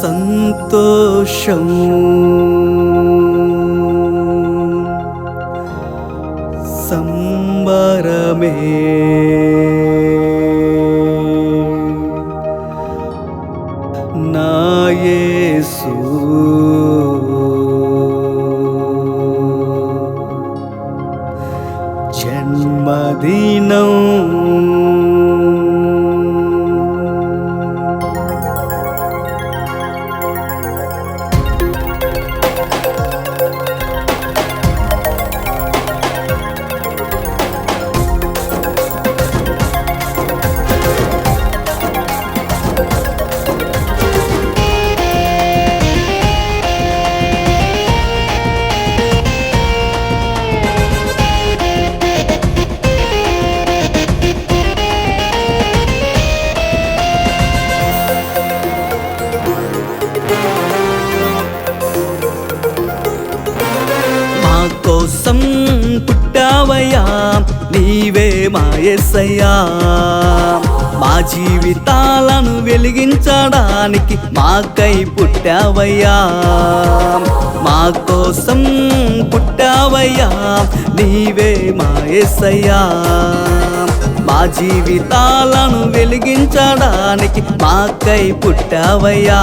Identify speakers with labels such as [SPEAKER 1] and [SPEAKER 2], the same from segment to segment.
[SPEAKER 1] సంతోషం సంబరమే నా యేసు జన్మదినం కోసం పుట్టావయ్యా నీవే మా యేసయ్యా మా జీవితాలను వెలిగించడానికి మాకై పుట్టావయ్యా మా కోసం పుట్టావయ్యా నీవే మా యేసయ్యా మా జీవితాలను వెలిగించడానికి మాకై పుట్టావయ్యా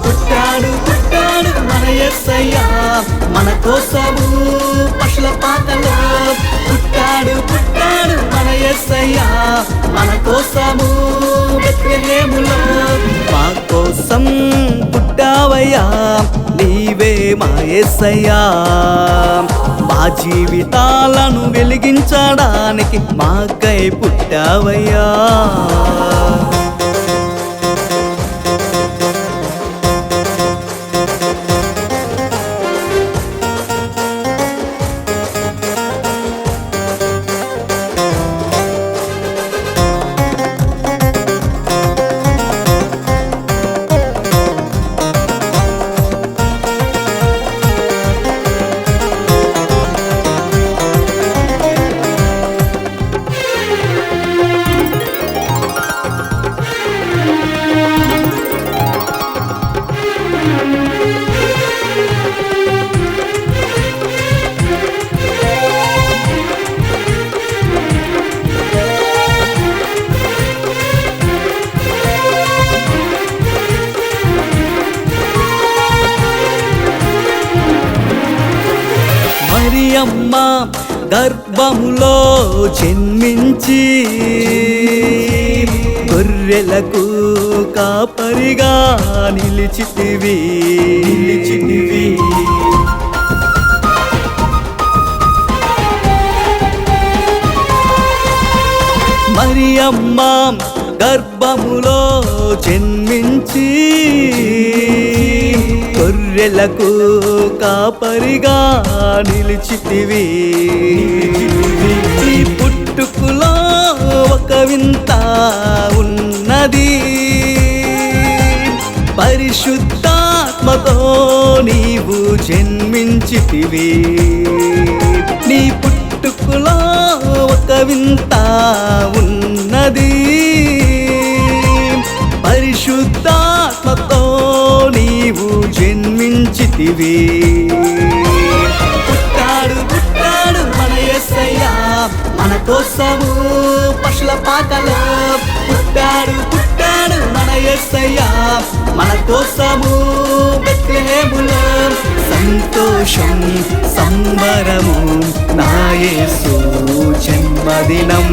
[SPEAKER 1] పుట్టాడు పుట్టాడు మన యేసయ్యా మన కోసము పశుల పాకలో పుట్టాడు పుట్టాడు మన యేసయ్యా మన కోసము బెత్లెహేములో మా కోసం పుట్టావయ్యా నీవే మా యేసయ్యా మా జీవితాలను వెలిగించడానికి మాకై పుట్టావయ్యా మరియమ్మ గర్భములో జన్మించి గొర్రెలకు కాపరిగా నిలిచితివి మరియమ్మ గర్భములో జన్మించి గొర్రెలకు కాపరిగా నిలిచితివి నీ పుట్టుకులో ఒక వింత ఉన్నది పరిశుద్ధాత్మతో నీవు జన్మించితివి నీ పుట్టుకులో ఒక వింత ఉన్నది పరిశుద్ధాత్మతో నీవు జన్మించితివి పుట్టాడు పుట్టాడు మన యేసయ్యా మన కోసము పశుల పాకలో పుట్టాడు పుట్టాడు మన యేసయ్యా మన కోసము బెత్లెహేములో సంతోషం సంబరము నా యేసు జన్మదినం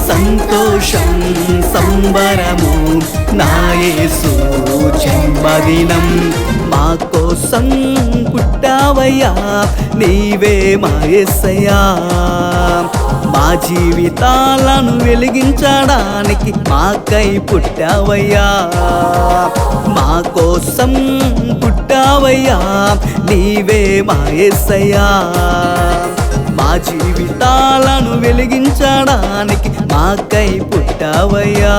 [SPEAKER 1] సంతోషం సంబరము నా యేసు జన్మదినం మా కోసం పుట్టావయ్యా నీవే మా యేసయ్యా మా జీవితాలను వెలిగించడానికి మాకై పుట్టావయ్యా మా కోసం పుట్టావయ్యా నీవే మా యేసయ్యా మా జీవితాలను వెలిగించడానికి మాకై పుట్టావయ్యా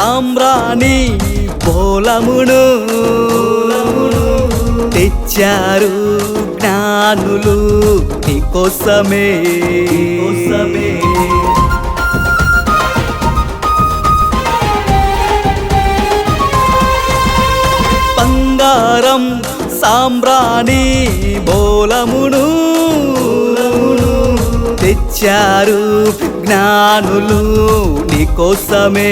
[SPEAKER 1] సాంబ్రాణి బోలమును తెచ్చారు జ్ఞానులు నీకోసమే బంగారం సాంబ్రాణి బోలమును తెచ్చారు జ్ఞానులు నీకోసమే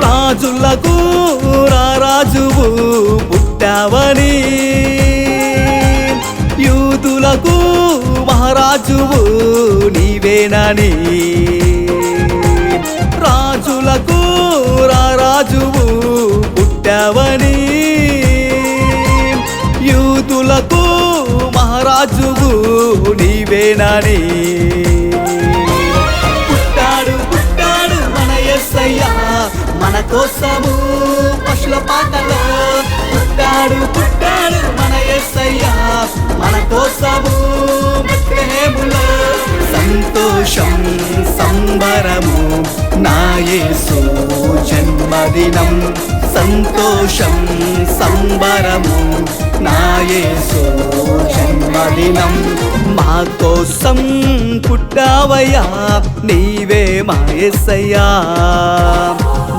[SPEAKER 1] రాజులకు రాజువు పుట్టావని యూదులకు మహారాజువు నీవేనని రాజులకు రాజువు పుట్టావని యూదులకు మహారాజువు నీవేనని పుట్టాడు పుట్టాడు మన యేసయ్య మన కోసము పశుల పాకలో పుట్టాడు పుట్టాడు మన యేసయ్య మన కోసము బెత్లెహేములో సంతోషం సంబరము నా యేసు జన్మదినం సంతోషం సంబరము నా యేసు జన్మదినం మా కోసం పుట్టావయ్యా నీవే మా యేసయ్యా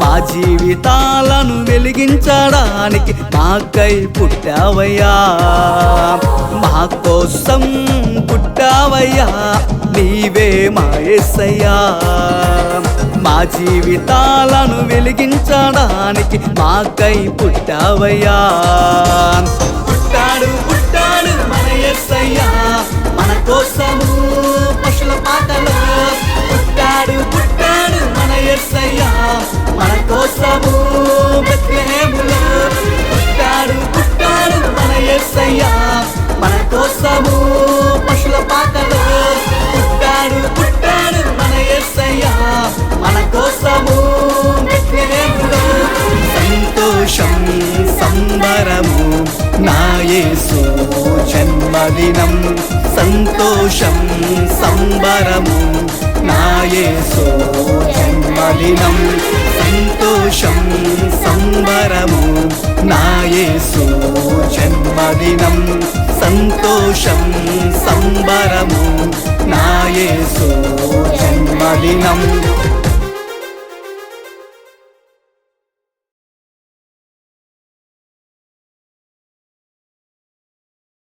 [SPEAKER 1] మా జీవితాలను వెలిగించడానికి మాకై పుట్టావయ్యా మా కోసం పుట్టావయ్యా నీవే మా యేసయ్యా మా జీవితాలను వెలిగించడానికి మాకై పుట్టావయ్యా పుట్టాడు పుట్టాడు మన యేసయ్య మన కోసము పశుల పాకలో పుట్టాడు పుట్టాడు మన యేసయ్య మన కోసము బెత్లెహేములో పుట్టాడు పుట్టాడు మన యేసయ్య మన కోసము పశుల పాకలో పుట్టాడు పుట్టాడు మన యేసయ్య మన కోసము బెత్లెహేములో సంతోషం సంబరము నా యేసు జన్మదినం సంతోషం సంబరము నా యేసు జన్మదినం సంతోషం సంబరము నా యేసు జన్మదినం సంతోషం సంబరము నా యేసు జన్మదినం